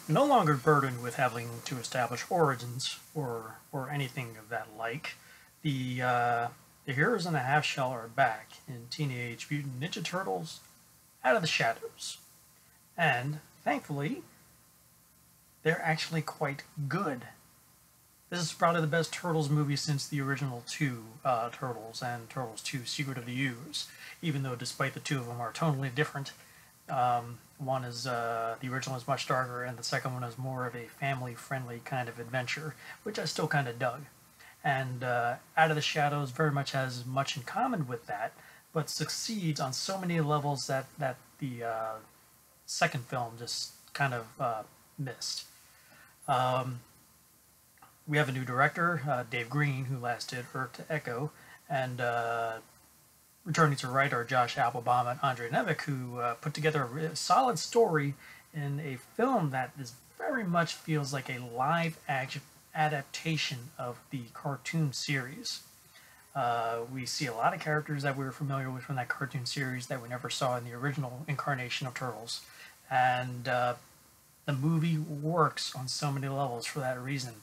no longer burdened with having to establish origins or anything of that like. The heroes in the half shell are back in Teenage Mutant Ninja Turtles Out of the Shadows. And thankfully, they're actually quite good. This is probably the best Turtles movie since the original two Turtles and Turtles 2 Secret of the Ooze, even though despite the two of them are totally different. One is, the original is much darker, and the second one is more of a family-friendly kind of adventure, which I still kind of dug. And Out of the Shadows very much has much in common with that, but succeeds on so many levels that the second film just kind of missed. We have a new director, Dave Green, who last did Earth to Echo, and returning to write are Josh Applebaum and Andre Nemec, who put together a solid story in a film that is very much feels like a live-action adaptation of the cartoon series. We see a lot of characters that we were familiar with from that cartoon series that we never saw in the original incarnation of Turtles, and the movie works on so many levels for that reason,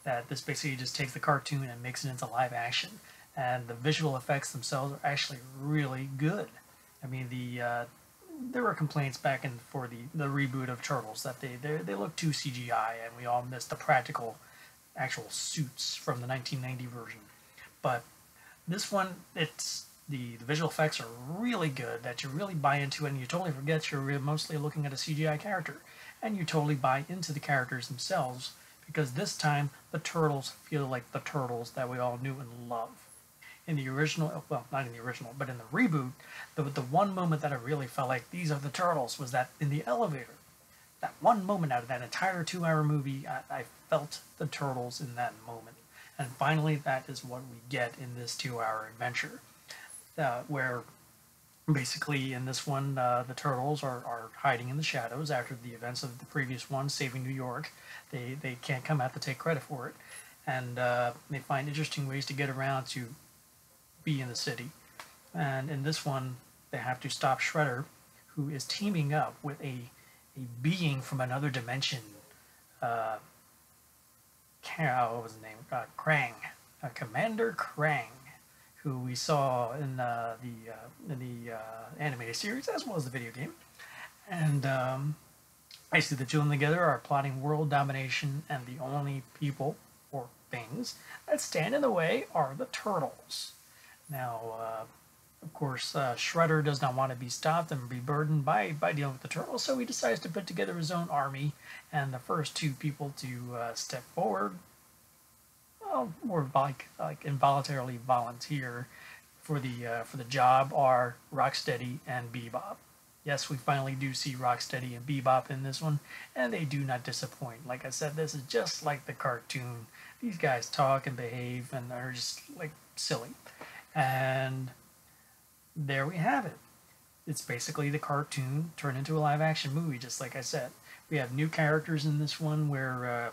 that this basically just takes the cartoon and makes it into live action, and the visual effects themselves are actually really good. I mean, there were complaints back in for the reboot of Turtles that they look too CGI, and we all missed the practical actual suits from the 1990 version. But this one, it's the visual effects are really good, that you really buy into it, and you totally forget you're mostly looking at a CGI character, and you totally buy into the characters themselves, because this time the Turtles feel like the Turtles that we all knew and love. In the original, well, not in the original, but in the reboot, the one moment that I really felt like these are the Turtles was that in the elevator. That one moment out of that entire 2-hour movie, I felt the Turtles in that moment. And finally, that is what we get in this 2-hour adventure, where basically in this one, the Turtles are hiding in the shadows after the events of the previous one, saving New York. They can't come out to take credit for it, and they find interesting ways to get around to be in the city. And in this one, they have to stop Shredder, who is teaming up with a being from another dimension. What was his name? Krang, Commander Krang, who we saw in the animated series as well as the video game. And basically, the two of them together are plotting world domination, and the only people or things that stand in the way are the Turtles. Now, of course, Shredder does not want to be stopped and be burdened by dealing with the Turtles, so he decides to put together his own army, and the first two people to step forward, well, more like involuntarily volunteer for the job, are Rocksteady and Bebop. Yes, we finally do see Rocksteady and Bebop in this one, and they do not disappoint. Like I said, this is just like the cartoon. These guys talk and behave and are just like silly. And there we have it. It's basically the cartoon turned into a live-action movie, just like I said. We have new characters in this one where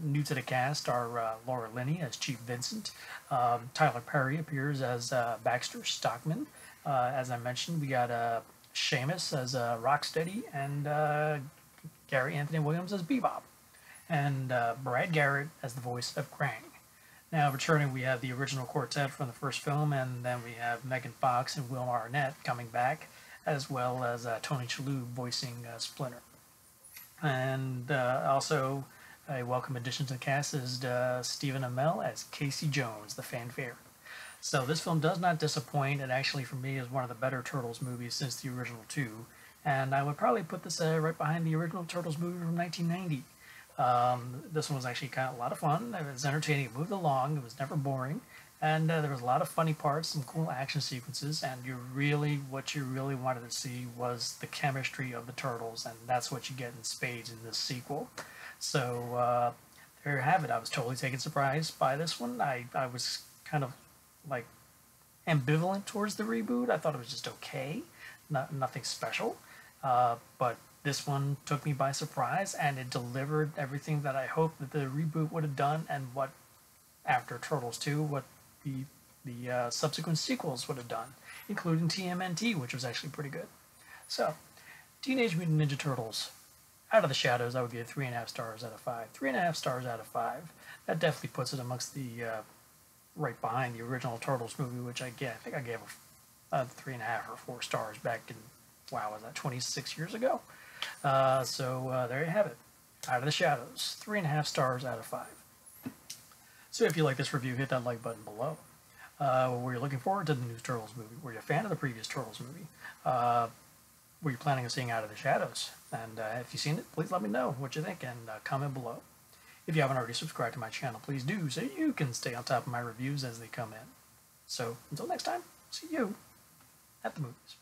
new to the cast are Laura Linney as Chief Vincent. Tyler Perry appears as Baxter Stockman. As I mentioned, we got Seamus as Rocksteady, and Gary Anthony Williams as Bebop, and Brad Garrett as the voice of Krang. Now, returning, we have the original quartet from the first film, and then we have Megan Fox and Will Arnett coming back, as well as Tony Shalhoub voicing Splinter. And also, a welcome addition to the cast is Stephen Amell as Casey Jones, the fan favorite. So this film does not disappoint. It actually, for me, is one of the better Turtles movies since the original two. And I would probably put this right behind the original Turtles movie from 1990. This one was actually kind of a lot of fun. It was entertaining. It moved along. It was never boring. And there was a lot of funny parts, some cool action sequences. And what you really wanted to see was the chemistry of the Turtles. And that's what you get in spades in this sequel. So there you have it. I was totally taken surprised by this one. I was kind of like ambivalent towards the reboot. I thought it was just okay, nothing special, but this one took me by surprise, and it delivered everything that I hoped that the reboot would have done, and what after Turtles 2, what the subsequent sequels would have done, including TMNT, which was actually pretty good. So, Teenage Mutant Ninja Turtles Out of the Shadows, I would give 3.5 stars out of 5. 3.5 stars out of 5. That definitely puts it amongst the right behind the original Turtles movie, which I think I gave a 3.5 or 4 stars back in, wow, was that 26 years ago? So there you have it. Out of the Shadows, 3.5 stars out of 5. So if you like this review, hit that like button below. Were you looking forward to the new Turtles movie? Were you a fan of the previous Turtles movie? Were you planning on seeing Out of the Shadows? And if you've seen it, please let me know what you think and comment below. If you haven't already subscribed to my channel, please do so you can stay on top of my reviews as they come in. So until next time, see you at the movies.